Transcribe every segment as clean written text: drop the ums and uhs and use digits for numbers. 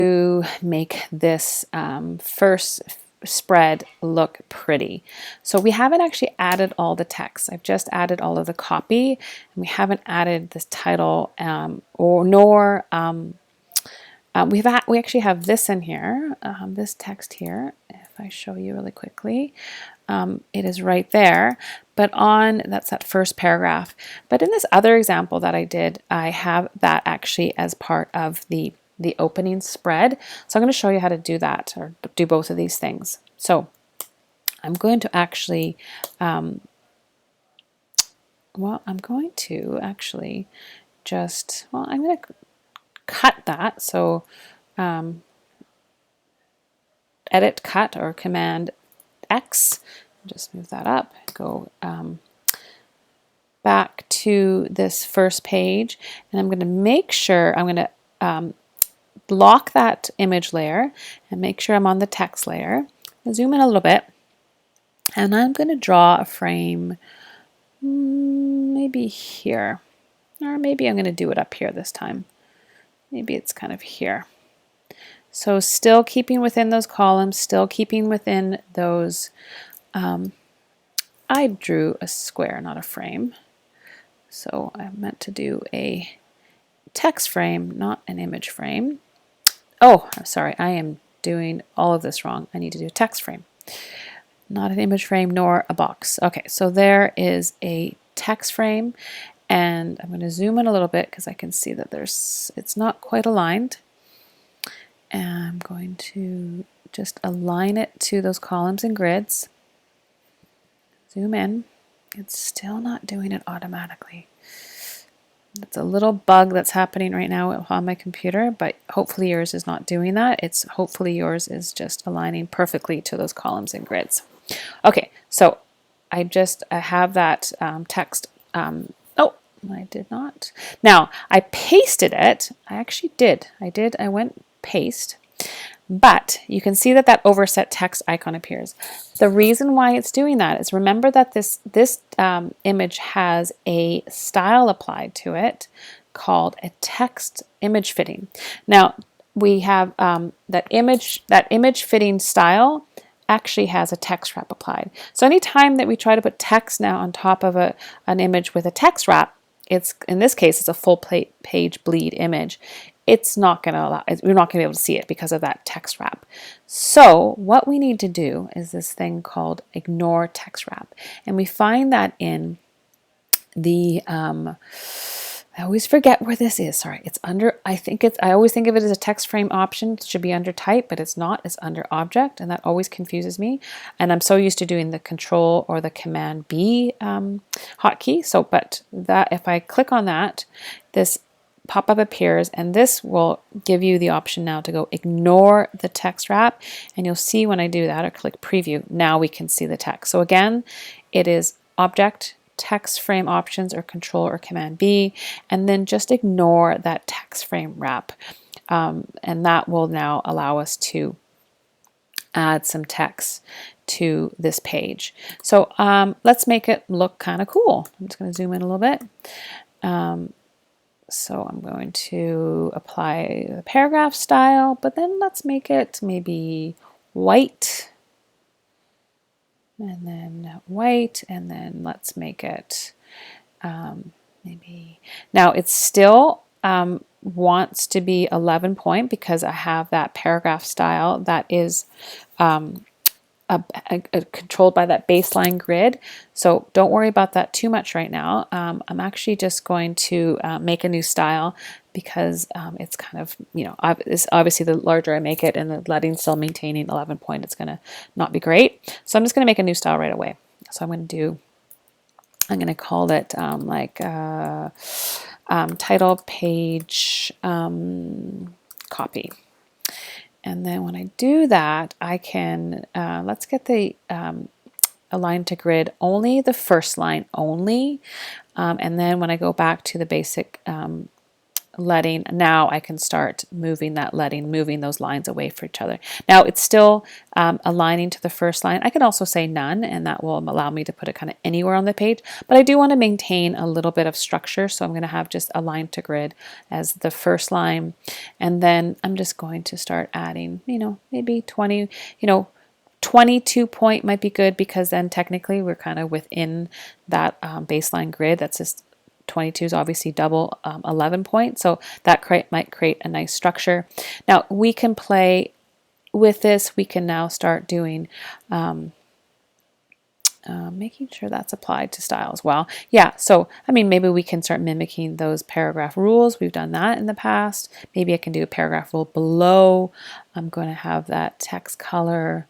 to make this first spread look pretty. So we haven't actually added all the text. I've just added all of the copy, and we haven't added this title we actually have this in here, this text here. If I show you really quickly, it is right there, but that's that first paragraph. But in this other example that I did, I have that actually as part of the opening spread. So I'm going to show you how to do that, or do both of these things. So I'm going to actually, I'm going to actually I'm going to cut that. So edit, cut, or Command X. Just move that up. Go back to this first page, and I'm going to make sure I'm going to lock that image layer and make sure I'm on the text layer. Zoom in a little bit, and I'm going to draw a frame maybe here, or maybe I'm going to do it up here this time. Maybe it's kind of here. So still keeping within those columns, still keeping within those. I drew a square, not a frame. So I meant to do a text frame, not an image frame. Oh, I'm sorry, I am doing all of this wrong. I need to do a text frame, not an image frame nor a box. Okay, so there is a text frame, and I'm going to zoom in a little bit because I can see that it's not quite aligned. And I'm going to just align it to those columns and grids. Zoom in. It's still not doing it automatically. It's a little bug that's happening right now on my computer, but hopefully yours is not doing that. Hopefully yours is just aligning perfectly to those columns and grids. Okay, so I have that text. Oh, I did not. Now, I pasted it. I actually did. I went paste. But you can see that that overset text icon appears. The reason why it's doing that is, remember that this image has a style applied to it called a text image fitting. Now we have that image fitting style actually has a text wrap applied. So anytime that we try to put text now on top of an image with a text wrap, in this case it's a full page bleed image. It's not going to allow, we're not going to be able to see it because of that text wrap. So what we need to do is this thing called ignore text wrap. And we find that in the, I always forget where this is. Sorry, it's under, I always think of it as a text frame option. It should be under type, but it's not. It's under object, and that always confuses me. And I'm so used to doing the Control or the Command B hotkey. So, but that, if I click on that, this pop-up appears, and this will give you the option now to go ignore the text wrap, and you'll see when I do that, or click preview, now we can see the text. So again, it is object, text frame options, or Control or Command B, and then just ignore that text frame wrap, and that will now allow us to add some text to this page. So let's make it look kind of cool. I'm just going to zoom in a little bit. So I'm going to apply the paragraph style, but then let's make it maybe white, and then white, and then let's make it maybe, now it still wants to be 11 point because I have that paragraph style that is controlled by that baseline grid. So don't worry about that too much right now. I'm actually just going to make a new style because it's kind of, it's obviously the larger I make it and the leading still maintaining 11 point, it's going to not be great. So I'm just going to make a new style right away. So I'm going to call it title page copy. And then when I do that, I can, let's get the align to grid only the first line only. And then when I go back to the basic leading. Now I can start moving that leading, moving those lines away from each other. Now it's still aligning to the first line. I can also say none, and that will allow me to put it kind of anywhere on the page, but I do want to maintain a little bit of structure, so I'm going to have just align to grid as the first line, and then I'm just going to start adding, maybe 20, 22 point might be good, because then technically we're kind of within that baseline grid. That's just 22 is obviously double 11 points, so that might create a nice structure. Now we can play with this. We can now start doing making sure that's applied to style as well. Yeah, so I mean, maybe we can start mimicking those paragraph rules. We've done that in the past. Maybe I can do a paragraph rule below. I'm going to have that text color.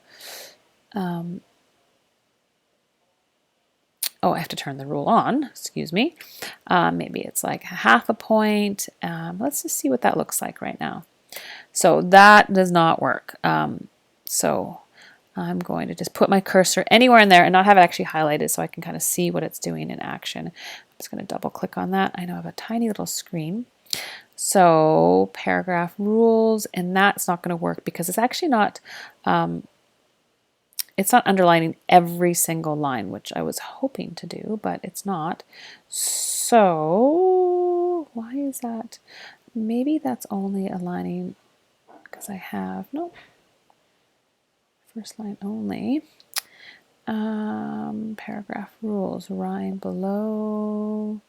Oh, I have to turn the rule on, excuse me. Maybe it's like half a point. Let's just see what that looks like right now. So that does not work. So I'm going to just put my cursor anywhere in there and not have it actually highlighted, so I can kind of see what it's doing in action. I'm just going to double click on that. I know I have a tiny little screen. So paragraph rules, and that's not going to work because it's actually not it's not underlining every single line, which I was hoping to do, but it's not. So why is that? Maybe that's only aligning because I have, no, first line only. Paragraph rules, rhyme below.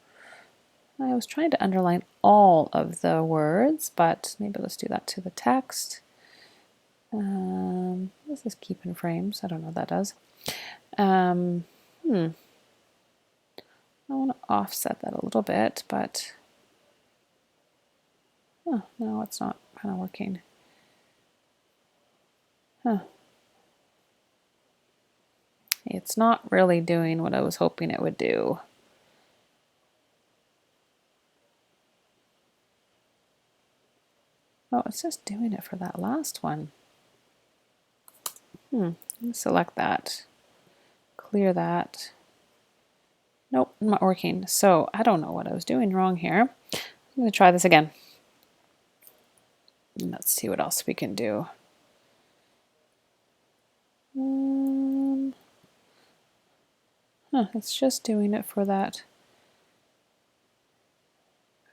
I was trying to underline all of the words, but maybe let's do that to the text. This is keep in frames. I don't know what that does. I want to offset that a little bit, but oh, no, it's not kind of working. It's not really doing what I was hoping it would do. Oh, it's just doing it for that last one. Let me select that, clear that. Nope, not working. So I don't know what I was doing wrong here. I'm going to try this again. Let's see what else we can do. It's just doing it for that.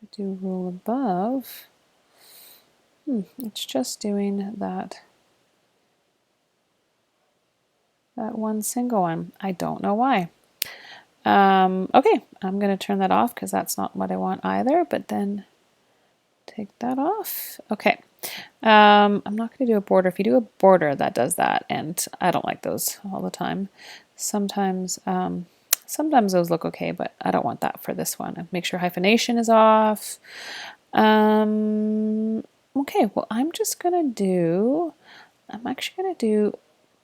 I do rule above. It's just doing that. That one single one. I don't know why. Okay, I'm going to turn that off because that's not what I want either, but then take that off. Okay. I'm not going to do a border. If you do a border, that does that, and I don't like those all the time. Sometimes those look okay, but I don't want that for this one. Make sure hyphenation is off. Okay, well, I'm actually going to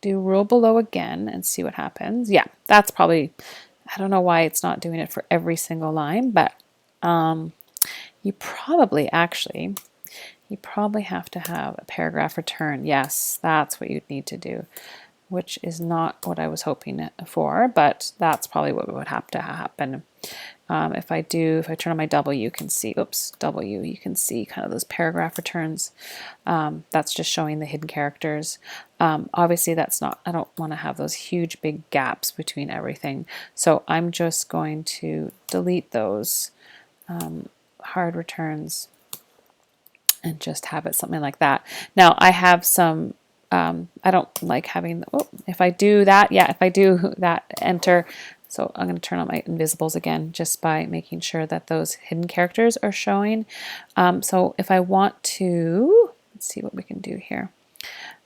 do rule below again and see what happens. Yeah, that's probably, I don't know why it's not doing it for every single line, but you probably have to have a paragraph return. Yes, that's what you'd need to do, which is not what I was hoping for, but that's probably what would have to happen. If I turn on my W, you can see, you can see kind of those paragraph returns. That's just showing the hidden characters. Obviously that's not, I don't want to have those huge big gaps between everything. So I'm just going to delete those hard returns and just have it something like that. Now I have some, I don't like having, if I do that, enter. So I'm going to turn on my invisibles again just by making sure that those hidden characters are showing. So if I want to, let's see what we can do here.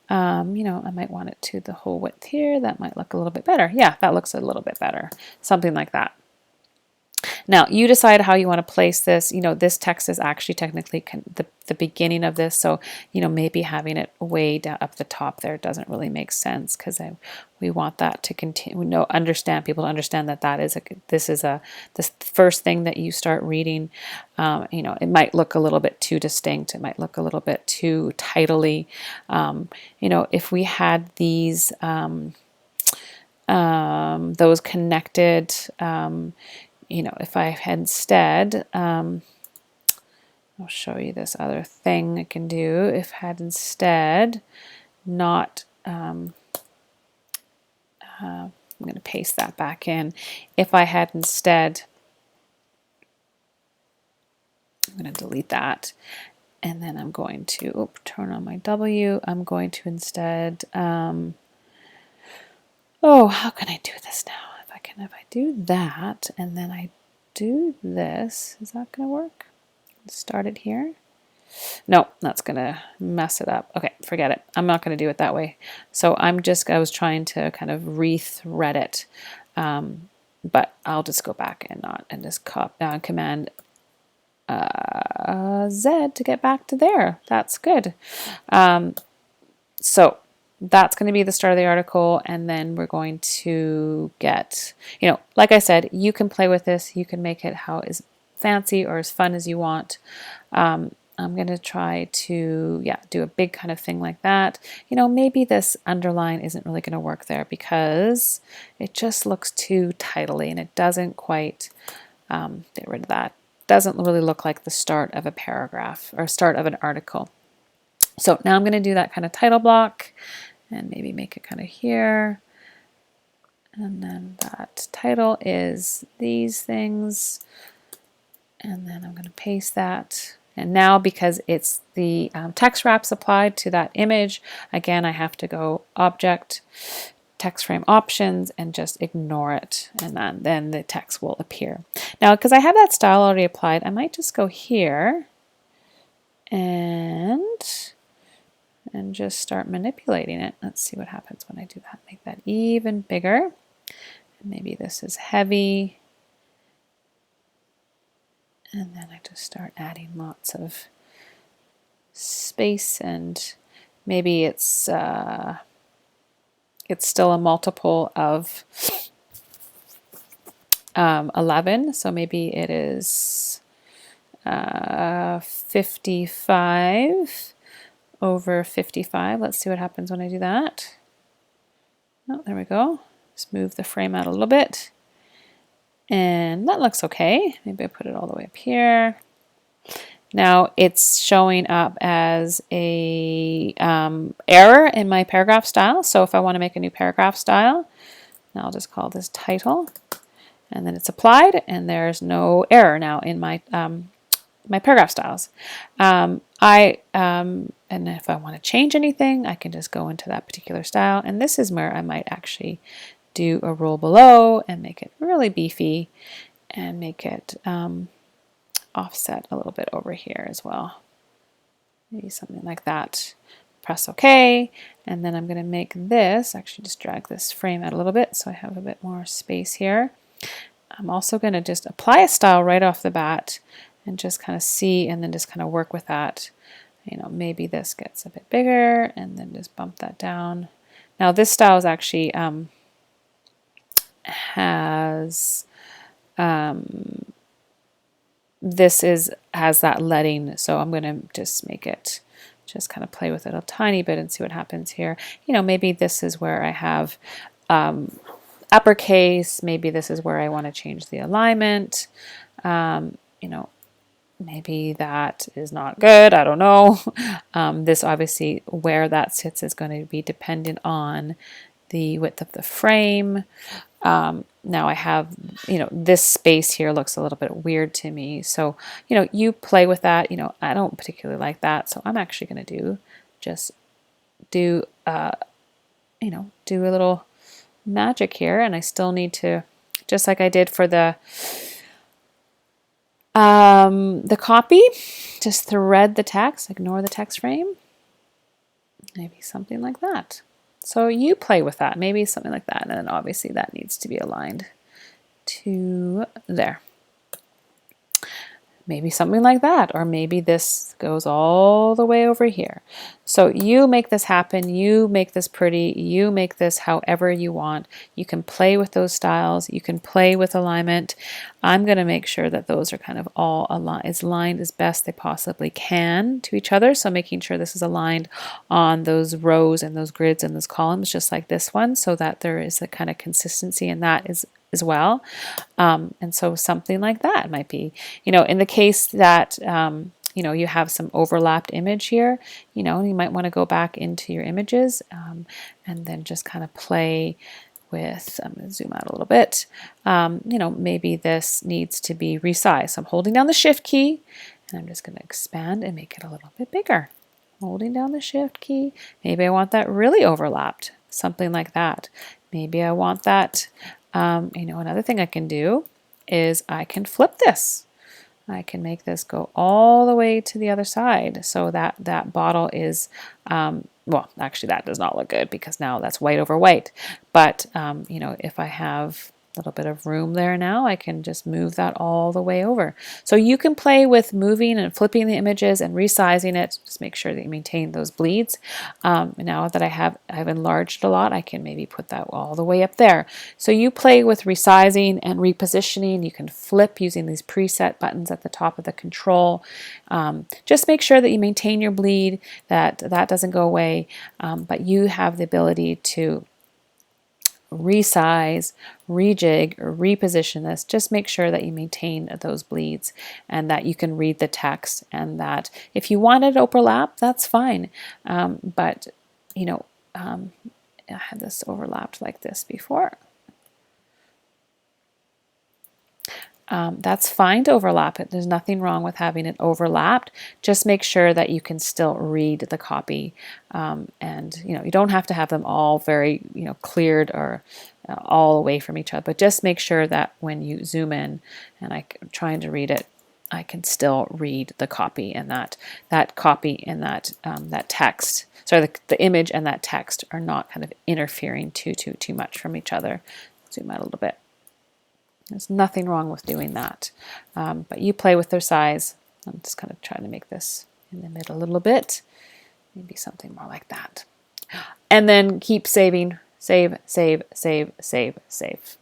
I might want it to the whole width here. That might look a little bit better. Yeah, that looks a little bit better. Something like that. Now, you decide how you want to place this. This text is actually technically the beginning of this, so maybe having it way down up the top there doesn't really make sense, because we want that to continue. People to understand that this is this first thing that you start reading. It might look a little bit too distinct. It might look a little bit too titly. If we had these those connected. If I had instead, I'll show you this other thing I can do if I had instead not, I'm going to paste that back in. If I had instead, I'm going to delete that, and then I'm going to turn on my W. I'm going to instead, oh, how can I do this now? If I do that, and then I do this, is that going to work? Start it here. No, that's going to mess it up. Okay, forget it. I'm not going to do it that way. So I was trying to kind of rethread it. But I'll just go back and just Command Z to get back to there. That's good. So that's going to be the start of the article, and then we're going to get, like I said, you can play with this. You can make it how is fancy or as fun as you want. I'm going to try to, do a big kind of thing like that. Maybe this underline isn't really going to work there because it just looks too titly and it doesn't quite, get rid of that. Doesn't really look like the start of a paragraph or start of an article. So now I'm going to do that kind of title block and maybe make it kind of here. And then that title is these things. And then I'm going to paste that. And now because it's the text wraps applied to that image, again, I have to go Object, Text Frame Options, and just ignore it. And then the text will appear. Now, because I have that style already applied, I might just go here and just start manipulating it. Let's see what happens when I do that. Make that even bigger. And maybe this is heavy. And then I just start adding lots of space, and maybe it's still a multiple of 11, so maybe it is 55 over 55. Let's see what happens when I do that. Oh, there we go. Just move the frame out a little bit. And that looks okay. Maybe I put it all the way up here. Now it's showing up as a error in my paragraph style. So if I want to make a new paragraph style, I'll just call this title. And then it's applied, and there's no error now in my my paragraph styles. And if I want to change anything, I can just go into that particular style. And this is where I might actually do a roll below and make it really beefy and make it offset a little bit over here as well. Maybe something like that. Press OK, and then I'm going to make this, actually just drag this frame out a little bit so I have a bit more space here. I'm also going to just apply a style right off the bat and just kind of see and then just kind of work with that. Maybe this gets a bit bigger and then just bump that down. Now this style is actually has has that leading, so I'm going to just make it, just kind of play with it a tiny bit and see what happens here. Maybe this is where I have uppercase, maybe this is where I want to change the alignment. Maybe that is not good, I don't know. This obviously, where that sits is going to be dependent on the width of the frame. Now I have, this space here looks a little bit weird to me. So, you play with that. I don't particularly like that. So I'm actually going to do a little magic here. And I still need to, just like I did for the copy, just thread the text, ignore the text frame. Maybe something like that. So you play with that, maybe something like that, and then obviously that needs to be aligned to there. Maybe something like that, or maybe this goes all the way over here. So you make this happen, you make this pretty, you make this however you want. You can play with those styles, you can play with alignment. I'm going to make sure that those are kind of all aligned as best they possibly can to each other. So making sure this is aligned on those rows and those grids and those columns, just like this one, so that there is a kind of consistency in that as well. And so something like that might be, in the case that, you know, you have some overlapped image here, you know, you might want to go back into your images and then just kind of play with, I'm going to zoom out a little bit, you know, maybe this needs to be resized. So I'm holding down the Shift key and I'm just going to expand and make it a little bit bigger. Holding down the Shift key. Maybe I want that really overlapped, something like that. Maybe I want that, you know, another thing I can do is I can flip this. I can make this go all the way to the other side so that that bottle is, well, actually that does not look good because now that's white over white. But, you know, if I have a little bit of room there now, I can just move that all the way over. So you can play with moving and flipping the images and resizing it. Just make sure that you maintain those bleeds. Now that I've enlarged a lot, I can maybe put that all the way up there. So you play with resizing and repositioning. You can flip using these preset buttons at the top of the control. Just make sure that you maintain your bleed, that doesn't go away, but you have the ability to resize, rejig, or reposition this. Just make sure that you maintain those bleeds and that you can read the text, and that if you wanted overlap, that's fine. But you know, I had this overlapped like this before. That's fine to overlap it. There's nothing wrong with having it overlapped. Just make sure that you can still read the copy, and you know, you don't have to have them all very, you know, cleared or all away from each other, but just make sure that when you zoom in and I'm trying to read it, I can still read the copy, and that copy and that that text, sorry, the image and that text are not kind of interfering too much from each other. Zoom out a little bit. There's nothing wrong with doing that, but you play with their size. I'm just kind of trying to make this in the middle a little bit, maybe something more like that. And then keep saving, save, save, save, save, save.